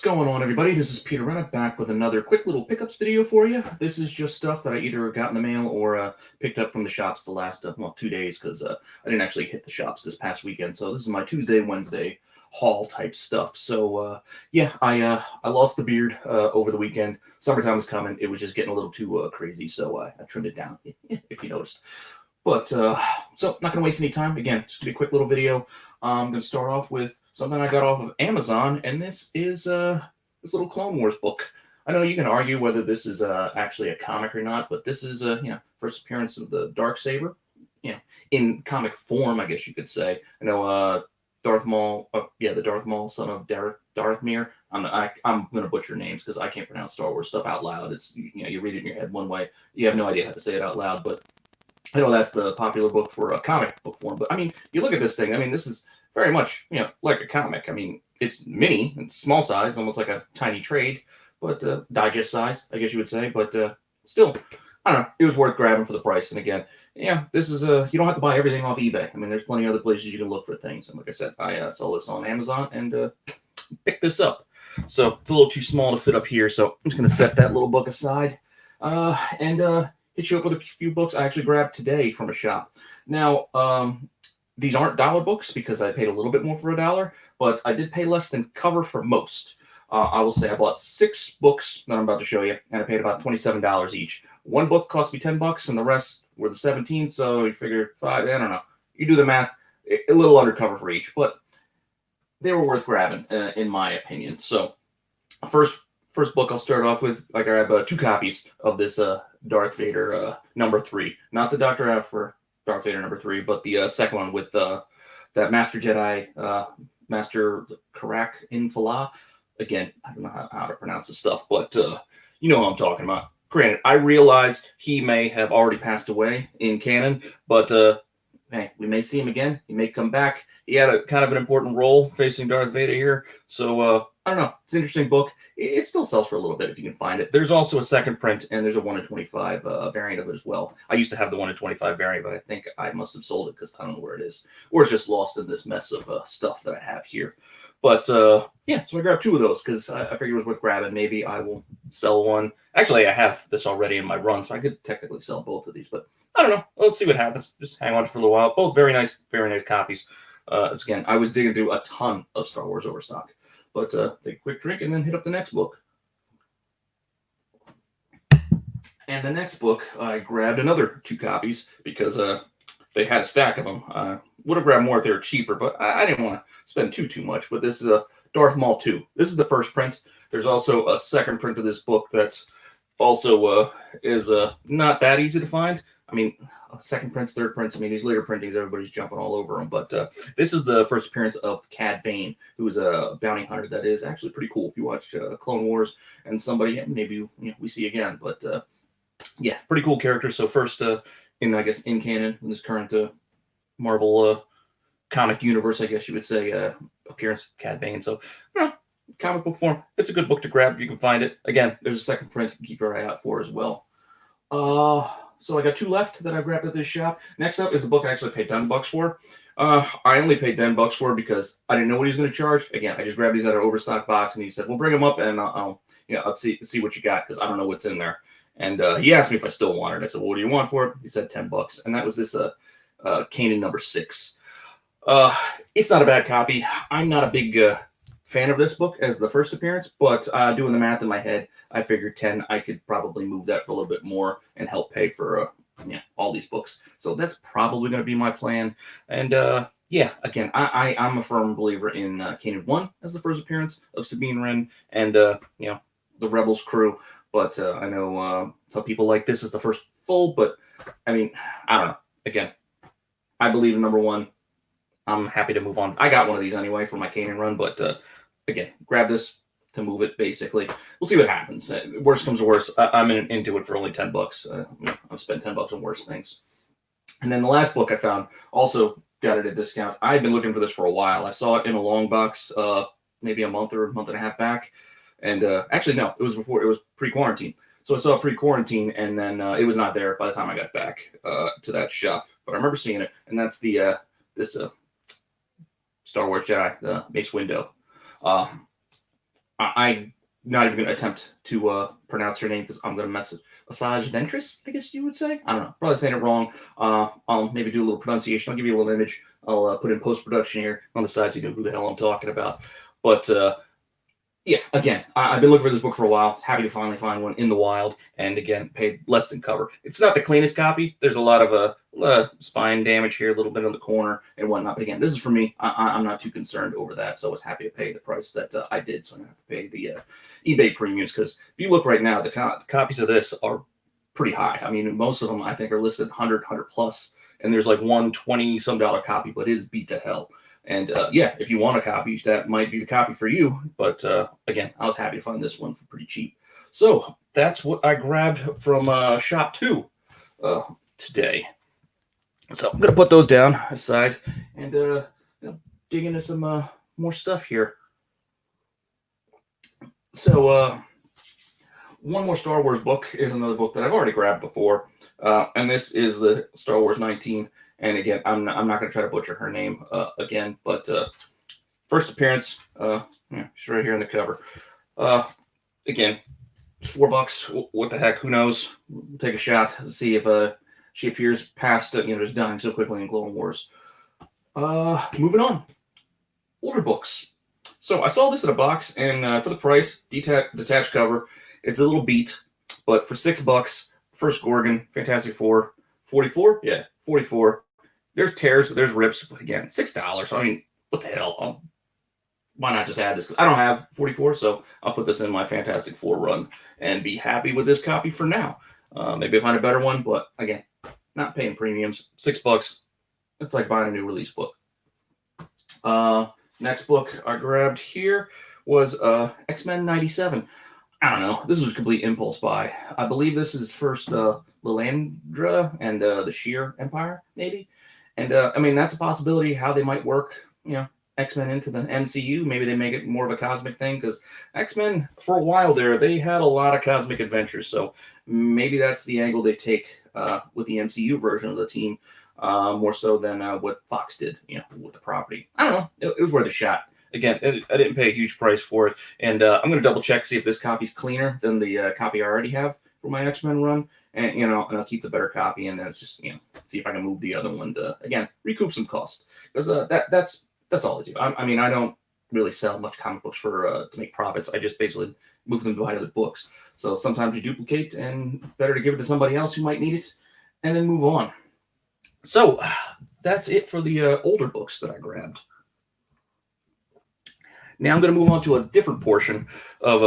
going on, everybody? This is Peter Renna back with another quick little pickups video for you. This is just stuff that I either got in the mail or picked up from the shops the last 2 days because I didn't actually hit the shops this past weekend. So this is my Tuesday, Wednesday haul type stuff. So yeah, I lost the beard over the weekend. Summertime was coming. It was just getting a little too crazy, so I trimmed it down. If you noticed. But so not gonna waste any time. Again, just gonna be a quick little video. I'm gonna start off with something I got off of Amazon, and this is this little Clone Wars book. I know you can argue whether this is actually a comic or not, but this is first appearance of the Darksaber, in comic form, I guess you could say. I know Darth Maul, the Darth Maul, son of Darth Mir. I'm gonna butcher names because I can't pronounce Star Wars stuff out loud. It's you read it in your head one way, you have no idea how to say it out loud, but I know that's the popular book for a comic book form. But I mean, you look at this thing. I mean, this is very much, like a comic. I mean, it's mini, it's small size, almost like a tiny trade, but digest size, I guess you would say. But still, I don't know. It was worth grabbing for the price. And again, this is you don't have to buy everything off eBay. I mean, there's plenty of other places you can look for things. And like I said, I saw this on Amazon and picked this up. So it's a little too small to fit up here. So I'm just gonna set that little book aside and hit you up with a few books I actually grabbed today from a shop. Now, these aren't dollar books because I paid a little bit more for $1, but I did pay less than cover for most. I will say I bought 6 books that I'm about to show you, and I paid about $27 each. One book cost me $10, and the rest were the 17. So you figure 5. I don't know. You do the math. A little under cover for each, but they were worth grabbing, in my opinion. So, first book I'll start off with. I grabbed 2 copies of this Darth Vader #3, not the Dr. F for Darth Vader #3, but the second one with that Master Jedi, Master Karak Infala. Again, I don't know how to pronounce this stuff, but you know what I'm talking about. Granted, I realize he may have already passed away in canon, but hey, we may see him again. He may come back. He had a kind of an important role facing Darth Vader here, so I don't know. It's an interesting book. It still sells for a little bit if you can find it. There's also a second print, and there's a 1 in 25 variant of it as well. I used to have the 1 in 25 variant, but I think I must have sold it because I don't know where it is. Or it's just lost in this mess of stuff that I have here. But, yeah, so I grabbed 2 of those because I figured it was worth grabbing. Maybe I will sell one. Actually, I have this already in my run, so I could technically sell both of these. But I don't know. Let's see what happens. Just hang on for a little while. Both very nice copies. Again, I was digging through a ton of Star Wars overstock. But take a quick drink and then hit up the next book. And the next book, I grabbed another 2 copies because they had a stack of them. Would have grabbed more if they were cheaper, but I didn't want to spend too much. But this is a Darth Maul 2. This is the first print. There's also a second print of this book that also is not that easy to find. I mean, second prints, third prints. I mean, these later printings, everybody's jumping all over them. But this is the first appearance of Cad Bane, who is a bounty hunter that is actually pretty cool. If you watch Clone Wars and somebody, maybe we see again. But yeah, pretty cool character. So first, in canon, in this current Marvel comic universe, I guess you would say, appearance of Cad Bane. So, comic book form, it's a good book to grab if you can find it. Again, there's a second print. Keep your eye out for as well. So I got 2 left that I grabbed at this shop. Next up is the book I actually paid $10 for. I only paid $10 for because I didn't know what he was going to charge. Again, I just grabbed these out of an overstock box, and he said, "Well, bring them up, and I'll see what you got because I don't know what's in there." And he asked me if I still wanted it. I said, "Well, what do you want for it?" He said $10, and that was this Kanan #6. It's not a bad copy. I'm not a big fan of this book as the first appearance, but doing the math in my head, I figured 10, I could probably move that for a little bit more and help pay for all these books. So that's probably going to be my plan. And yeah, again, I'm a firm believer in Kanan 1 as the first appearance of Sabine Wren and the Rebels crew. But I know some people like this as the first full, but I mean, I don't know. Again, I believe in #1. I'm happy to move on. I got one of these anyway for my Kanan run, but again, grab this to move it, basically. We'll see what happens. Worst comes to worst, I'm into it for only $10. I've spent $10 on worse things. And then the last book I found, also got it at a discount. I've been looking for this for a while. I saw it in a long box maybe a month or a month and a half back. And actually, no, it was pre-quarantine. So I saw it pre-quarantine, and then it was not there by the time I got back to that shop. But I remember seeing it, and that's the this Star Wars Jedi, the Mace Windu. I'm not even going to attempt to pronounce her name because I'm going to mess it. Asajj Ventress, I guess you would say. I don't know. Probably saying it wrong. I'll maybe do a little pronunciation. I'll give you a little image. I'll put in post-production here on the side so you know who the hell I'm talking about. But yeah, again, I've been looking for this book for a while. Happy to finally find one in the wild, and again, paid less than cover. It's not the cleanest copy. There's a lot of spine damage here, a little bit on the corner and whatnot. But again, this is for me. I'm not too concerned over that, so I was happy to pay the price that I did. So I don't have to pay the eBay premiums because if you look right now, the copies of this are pretty high. I mean, most of them I think are listed 100 plus, and there's like one $20-some copy, but it is beat to hell. And yeah, if you want a copy, that might be the copy for you. But again, I was happy to find this one for pretty cheap. So that's what I grabbed from Shop 2 today. So I'm going to put those down aside and dig into some more stuff here. So one more Star Wars book is another book that I've already grabbed before. And this is the Star Wars 19. And again, I'm not going to try to butcher her name again, but first appearance, yeah, she's right here in the cover. Again, it's $4. What the heck? Who knows? We'll take a shot to see if she appears past, just dying so quickly in Clone Wars. Moving on. Older books. So I saw this in a box, and for the price, detached cover, it's a little beat, but for $6, First Gorgon, Fantastic Four, 44? Yeah, 44. There's tears, there's rips, but again, $6. I mean, what the hell? Why not just add this? Because I don't have 44, so I'll put this in my Fantastic Four run and be happy with this copy for now. Maybe I find a better one, but again, not paying premiums. $6. It's like buying a new release book. Next book I grabbed here was X-Men 97. I don't know. This was a complete impulse buy. I believe this is first Lilandra and the Sheer Empire, maybe. And I mean, that's a possibility how they might work, X-Men into the MCU. Maybe they make it more of a cosmic thing because X-Men, for a while there, they had a lot of cosmic adventures. So maybe that's the angle they take with the MCU version of the team, more so than what Fox did, with the property. I don't know. It was worth a shot. Again, I didn't pay a huge price for it. And I'm going to double check, see if this copy's cleaner than the copy I already have for my X-Men run. And, and I'll keep the better copy, and then it's just, see if I can move the other one to, again, recoup some cost. Because that's all I do. I mean, I don't really sell much comic books for to make profits. I just basically move them to buy other books. So sometimes you duplicate, and better to give it to somebody else who might need it, and then move on. So that's it for the older books that I grabbed. Now I'm going to move on to a different portion of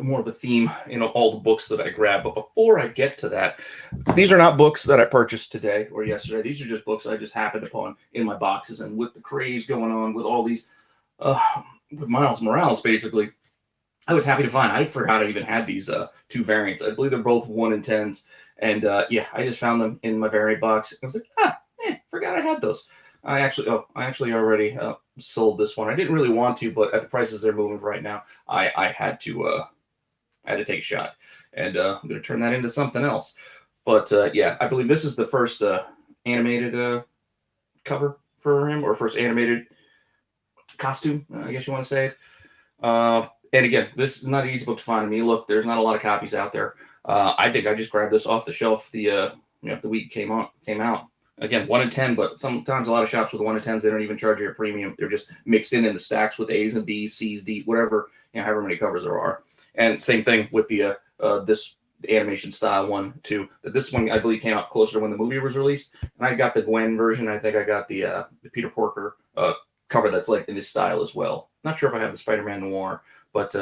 more of a theme, all the books that I grabbed. But before I get to that, these are not books that I purchased today or yesterday. These are just books I just happened upon in my boxes. And with the craze going on with all these, with Miles Morales, basically, I was happy to find. I forgot I even had these two variants. I believe they're both 1 in 10s. And yeah, I just found them in my variant box. I was like, forgot I had those. I actually already sold this one. I didn't really want to, but at the prices they're moving right now, I had to take a shot, and I'm going to turn that into something else. But yeah, I believe this is the first animated cover for him, or first animated costume, I guess you want to say it. And again, this is not an easy book to find. I mean, look, there's not a lot of copies out there. I think I just grabbed this off the shelf the week came out. Again, 1 in 10, but sometimes a lot of shops with 1 in 10s, they don't even charge you a premium. They're just mixed in the stacks with A's and B's, C's, D, whatever, however many covers there are. And same thing with the this animation style one too. This one I believe came out closer to when the movie was released. And I got the Gwen version. I think I got the Peter Porker cover that's like in this style as well. Not sure if I have the Spider-Man Noir, but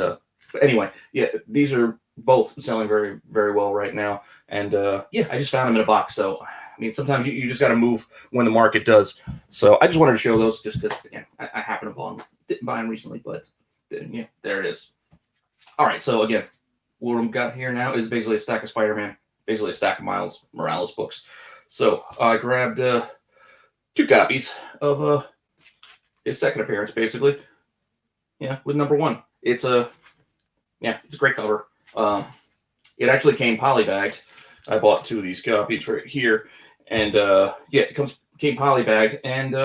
anyway, yeah, these are both selling very, very well right now. And yeah, I just found them in a box, so. I mean, sometimes you just got to move when the market does. So I just wanted to show those just because, again, I happened upon them. Didn't buy them recently, but yeah, there it is. All right, so again, what we've got here now is basically a stack of Spider-Man, basically a stack of Miles Morales books. So I grabbed 2 copies of his second appearance, basically. Yeah, with number 1. It's a great cover. It actually came polybagged. I bought 2 of these copies right here. And yeah, it comes came polybagged, and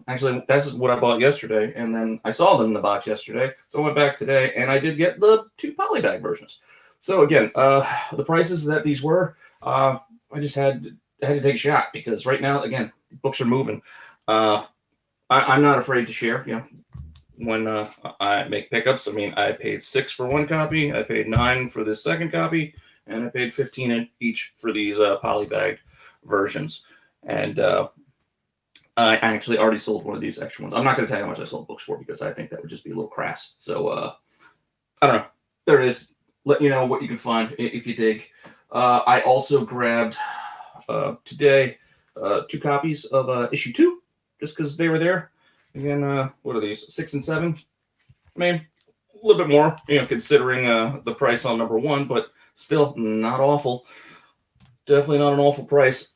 actually that's what I bought yesterday, and then I saw them in the box yesterday, so I went back today, and I did get the 2 polybag versions. So again, the prices that these were, I just had to take a shot, because right now, again, books are moving. I'm not afraid to share. When I make pickups, I mean, I paid $6 for one copy, I paid $9 for this second copy, and I paid $15 each for these polybagged versions. And I actually already sold one of these extra ones. I'm not going to tell you how much I sold books for, because I think that would just be a little crass. So I don't know. There it is. Let you know what you can find if you dig. I also grabbed today 2 copies of issue 2, just because they were there. Again, what are these? 6 and 7. I mean, a little bit more, considering the price on number 1, but still not awful. Definitely not an awful price.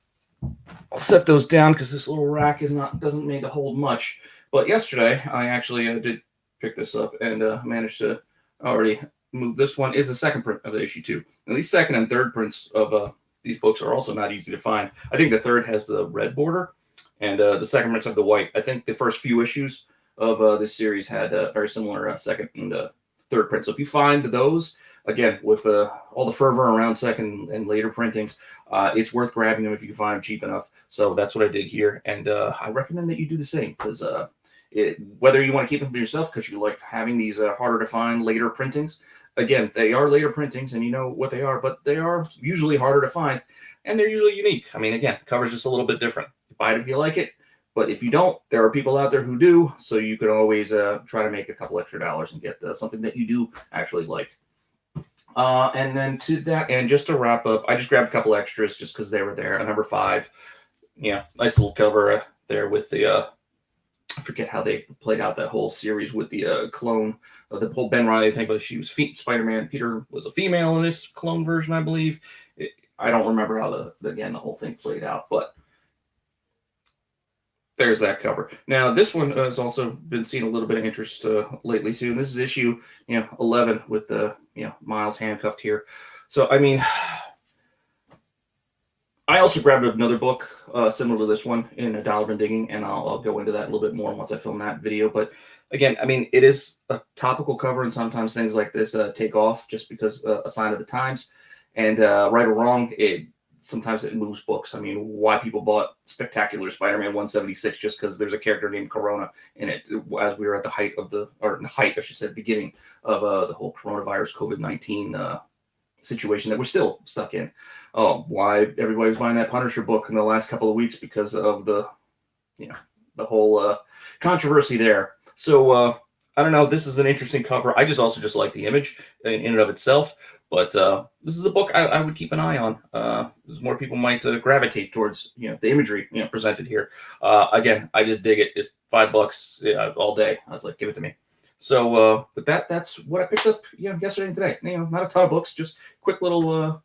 I'll set those down because this little rack doesn't make to hold much. But yesterday, I actually did pick this up, and managed to already move. This one is a second print of the issue 2. And these second and third prints of these books are also not easy to find. I think the third has the red border, and the second prints have the white. I think the first few issues of this series had a very similar second and third print. So if you find those, again, with all the fervor around second and later printings, it's worth grabbing them if you can find them cheap enough. So that's what I did here, and I recommend that you do the same, because whether you want to keep them for yourself because you like having these harder to find later printings. Again, they are later printings, and you know what they are, but they are usually harder to find, and they're usually unique. I mean, again, cover's just a little bit different. Buy it if you like it, but if you don't, there are people out there who do, so you can always try to make a couple extra dollars and get something that you do actually like. And then to that, and just to wrap up, I just grabbed a couple extras just because they were there. A number 5, nice little cover there with the I forget how they played out that whole series with the clone, the whole Ben Reilly thing, but she was Spider-Man. Peter was a female in this clone version, I believe. I don't remember how the whole thing played out, but there's that cover. Now, this one has also been seeing a little bit of interest lately too. And this is issue 11 with the Miles handcuffed here. So I mean, I also grabbed another book similar to this one in a dollar bin digging, and I'll go into that a little bit more once I film that video. But again, I mean, it is a topical cover, and sometimes things like this take off just because a sign of the times. And right or wrong, sometimes it moves books. I mean, why people bought Spectacular Spider-Man 176 just because there's a character named Corona in it, as we were at the beginning of the whole coronavirus COVID-19 situation that we're still stuck in. Why everybody's buying that Punisher book in the last couple of weeks because of the whole controversy there. So I don't know. This is an interesting cover. I also just like the image in and of itself. But this is a book I would keep an eye on. As more people might gravitate towards the imagery presented here. Again, I just dig it. It's $5 all day. I was like, give it to me. So, but that's what I picked up yesterday and today. Not a ton of books, just quick little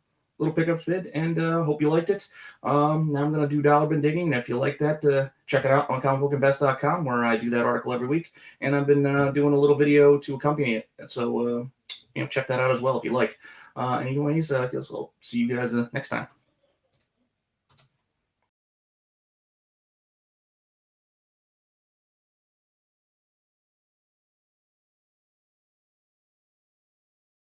pickup vid, and hope you liked it. Now I'm gonna do dollar bin digging, and if you like that, check it out on comicbookinvest.com, where I do that article every week, and I've been doing a little video to accompany it. So check that out as well if you like. Anyways, I guess I'll see you guys next time.